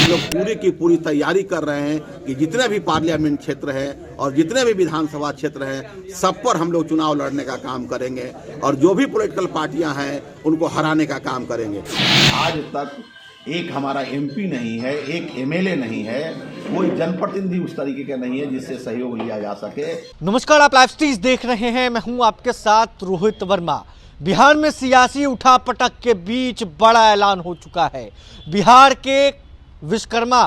हम लोग पूरी की पूरी तैयारी कर रहे हैं कि जितने भी पार्लियामेंट क्षेत्र है और जितने भी विधानसभा क्षेत्र हैं सब पर हम लोग चुनाव लड़ने का काम करेंगे और जो भी पॉलिटिकल पार्टियां हैं उनको हराने का काम करेंगे। आज तक एक हमारा एमपी नहीं है, एक एमएलए नहीं है, कोई जनप्रतिनिधि उस तरीके का नहीं है जिससे सहयोग लिया जा सके। नमस्कार, आप लाइव स्ट्रीम देख रहे हैं। मैं हूं आपके साथ रोहित वर्मा। बिहार में सियासी उठापटक के बीच बड़ा ऐलान हो चुका है। बिहार के विश्वकर्मा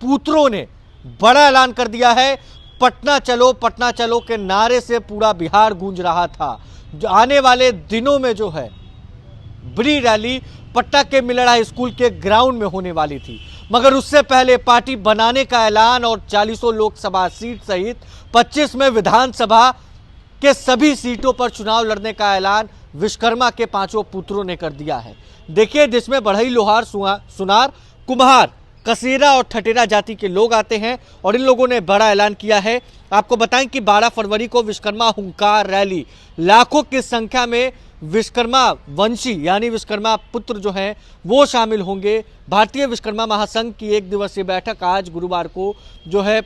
पुत्रों ने बड़ा ऐलान कर दिया है। पटना चलो के नारे से पूरा बिहार गूंज रहा था। जो आने वाले दिनों में जो है बड़ी रैली पटना के मिलर हाई स्कूल के ग्राउंड में होने वाली थी, मगर उससे पहले पार्टी बनाने का ऐलान और 40 लोकसभा सीट सहित 25 में विधानसभा के सभी सीटों पर चुनाव लड़ने का ऐलान विश्वकर्मा के पांचों पुत्रों ने कर दिया है। देखिए, जिसमें बढ़ई, लोहार, सुनार, कुम्हार, कसेरा और ठटेरा जाति के लोग आते हैं और इन लोगों ने बड़ा ऐलान किया है। आपको बताएं कि 12 फरवरी को विश्वकर्मा हुंकार रैली, लाखों की संख्या में विश्वकर्मा वंशी यानी विश्वकर्मा पुत्र जो हैं वो शामिल होंगे। भारतीय विश्वकर्मा महासंघ की 1 दिवसीय बैठक आज गुरुवार को जो है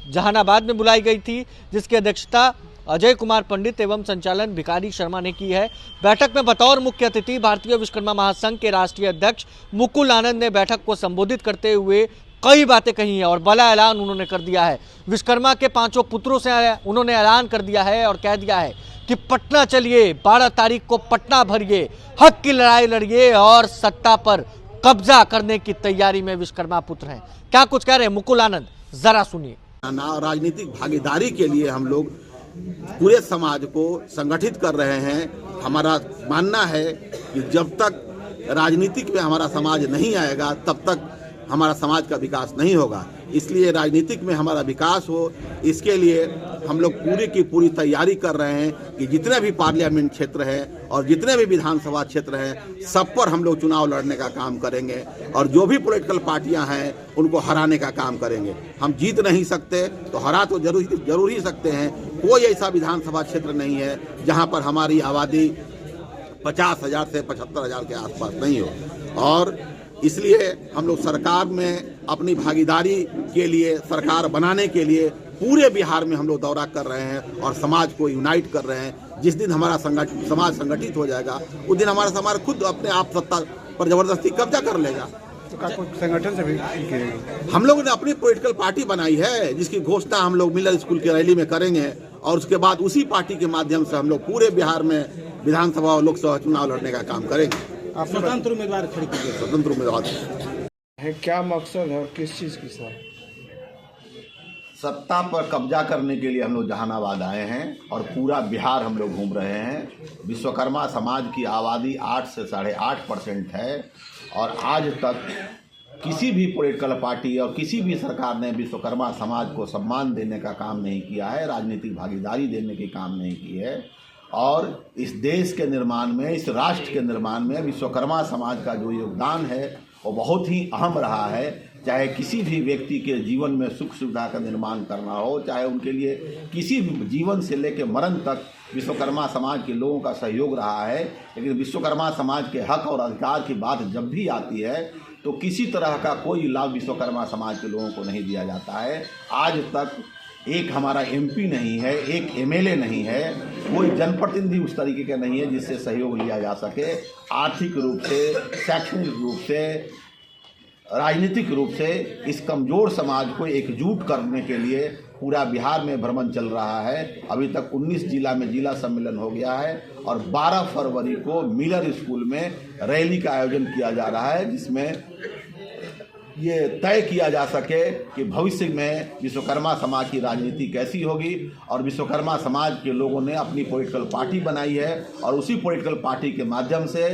जहानाबाद में बुलाई गई थी, जिसकी अध्यक्षता अजय कुमार पंडित एवं संचालन भिखारी शर्मा ने की है। बैठक में बतौर मुख्य अतिथि भारतीय विश्वकर्मा महासंघ के राष्ट्रीय अध्यक्ष मुकुल आनंद ने बैठक को संबोधित करते हुए कई बातें कही हैं और बड़ा ऐलान उन्होंने कर दिया है। विश्वकर्मा के पांचों पुत्रों से उन्होंने ऐलान कर दिया है और कह दिया है कि पटना चलिए, 12 तारीख को पटना भरिए, हक की लड़ाई लड़िए और सत्ता पर कब्जा करने की तैयारी में विश्वकर्मा पुत्र हैं। क्या कुछ कह रहे हैं मुकुल आनंद, जरा सुनिए। राजनीतिक भागीदारी के लिए हम लोग पूरे समाज को संगठित कर रहे हैं। हमारा मानना है कि जब तक राजनीतिक में हमारा समाज नहीं आएगा तब तक हमारा समाज का विकास नहीं होगा। इसलिए राजनीतिक में हमारा विकास हो, इसके लिए हम लोग पूरी की पूरी तैयारी कर रहे हैं कि जितने भी पार्लियामेंट क्षेत्र है और जितने भी विधानसभा क्षेत्र हैं सब पर हम लोग चुनाव लड़ने का काम करेंगे और जो भी पॉलिटिकल पार्टियां हैं उनको हराने का काम करेंगे। हम जीत नहीं सकते तो हरा तो जरूर ही सकते हैं। कोई ऐसा विधानसभा क्षेत्र नहीं है जहां पर हमारी आबादी 50,000 से 75,000 के आसपास नहीं हो और इसलिए हम लोग सरकार में अपनी भागीदारी के लिए, सरकार बनाने के लिए पूरे बिहार में हम लोग दौरा कर रहे हैं और समाज को यूनाइट कर रहे हैं। जिस दिन हमारा समाज संगठित हो जाएगा उस दिन हमारा समाज खुद अपने आप सत्ता पर जबरदस्ती कब्जा कर लेगा। तो संगठन से भी हम लोगों ने अपनी पॉलिटिकल पार्टी बनाई है जिसकी घोषणा हम लोग मिलर स्कूल की रैली में करेंगे और उसके बाद उसी पार्टी के माध्यम से हम लोग पूरे बिहार में विधानसभा और लोकसभा चुनाव लड़ने का काम करेंगे। आप स्वतंत्र उम्मीदवार खड़ी कीजिए। स्वतंत्र उम्मीदवार है, क्या मकसद है और किस चीज़ की सत्ता पर कब्जा करने के लिए हम लोग जहानाबाद आए हैं और पूरा बिहार हम लोग घूम रहे हैं। विश्वकर्मा समाज की आबादी 8 से 8.5% है और आज तक किसी भी पॉलिटिकल पार्टी और किसी भी सरकार ने विश्वकर्मा समाज को सम्मान देने का काम नहीं किया है, राजनीतिक भागीदारी देने के काम नहीं की है और इस देश के निर्माण में, इस राष्ट्र के निर्माण में विश्वकर्मा समाज का जो योगदान है वो बहुत ही अहम रहा है। चाहे किसी भी व्यक्ति के जीवन में सुख सुविधा का निर्माण करना हो, चाहे उनके लिए किसी भी जीवन से लेकर मरण तक विश्वकर्मा समाज के लोगों का सहयोग रहा है। लेकिन विश्वकर्मा समाज के हक और अधिकार की बात जब भी आती है तो किसी तरह का कोई लाभ विश्वकर्मा समाज के लोगों को नहीं दिया जाता है। आज तक एक हमारा एमपी नहीं है, एक एमएलए नहीं है, कोई जनप्रतिनिधि उस तरीके का नहीं है जिससे सहयोग लिया जा सके। आर्थिक रूप से, शैक्षणिक रूप से, राजनीतिक रूप से इस कमज़ोर समाज को एकजुट करने के लिए पूरा बिहार में भ्रमण चल रहा है। अभी तक 19 जिला में जिला सम्मेलन हो गया है और 12 फरवरी को मिलर स्कूल में रैली का आयोजन किया जा रहा है, जिसमें ये तय किया जा सके कि भविष्य में विश्वकर्मा समाज की राजनीति कैसी होगी और विश्वकर्मा समाज के लोगों ने अपनी पॉलिटिकल पार्टी बनाई है और उसी पॉलिटिकल पार्टी के माध्यम से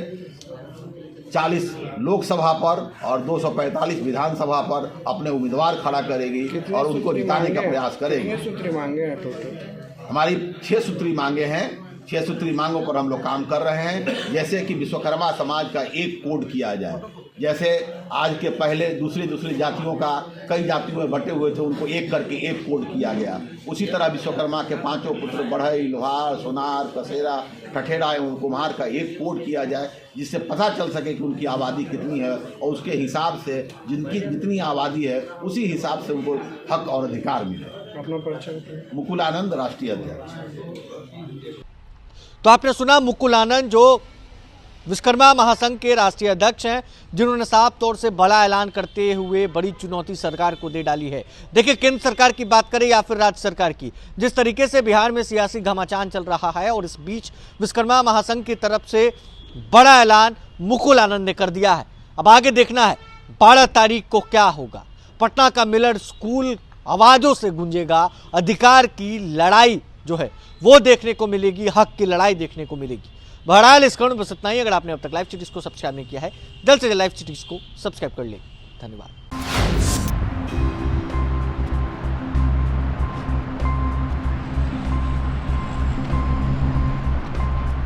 40 लोकसभा पर और 245 विधानसभा पर अपने उम्मीदवार खड़ा करेगी और उनको जिताने का प्रयास करेगी। सूत्री मांगे हैं टोटल? हमारी 6 सूत्री मांगे हैं। 6 सूत्री मांगों पर हम लोग काम कर रहे हैं। जैसे कि विश्वकर्मा समाज का एक कोड किया जाए, जैसे आज के पहले दूसरी जातियों का कई जातियों में बटे हुए थे, उनको एक करके एक कोड किया गया। उसी तरह विश्वकर्मा के 5 पुत्र बढ़ई, लोहार, सोनार, कसेरा, ठठेरा एवं कुम्हार का एक कोड किया जाए, जिससे पता चल सके कि उनकी आबादी कितनी है और उसके हिसाब से जिनकी जितनी आबादी है उसी हिसाब से उनको हक और अधिकार मिले। अपना परिचय बताइए। मुकुल आनंद, राष्ट्रीय अध्यक्ष। तो आपने सुना मुकुल आनंद, जो विश्वकर्मा महासंघ के राष्ट्रीय अध्यक्ष हैं, जिन्होंने साफ तौर से बड़ा ऐलान करते हुए बड़ी चुनौती सरकार को दे डाली है। देखिए, केंद्र सरकार की बात करें या फिर राज्य सरकार की, जिस तरीके से बिहार में सियासी घमासान चल रहा है और इस बीच विश्वकर्मा महासंघ की तरफ से बड़ा ऐलान मुकुल आनंद ने कर दिया है। अब आगे देखना है 12 तारीख को क्या होगा। पटना का मिलर स्कूल आवाजों से गूंजेगा, अधिकार की लड़ाई जो है वो देखने को मिलेगी, हक की लड़ाई देखने को मिलेगी। बहरहाल इस कारण बस इतना ही। अगर आपने अब तक लाइव सिटीज को सब्सक्राइब नहीं किया है, जल्द से जल्द लाइव सिटीज को सब्सक्राइब कर ले। धन्यवाद।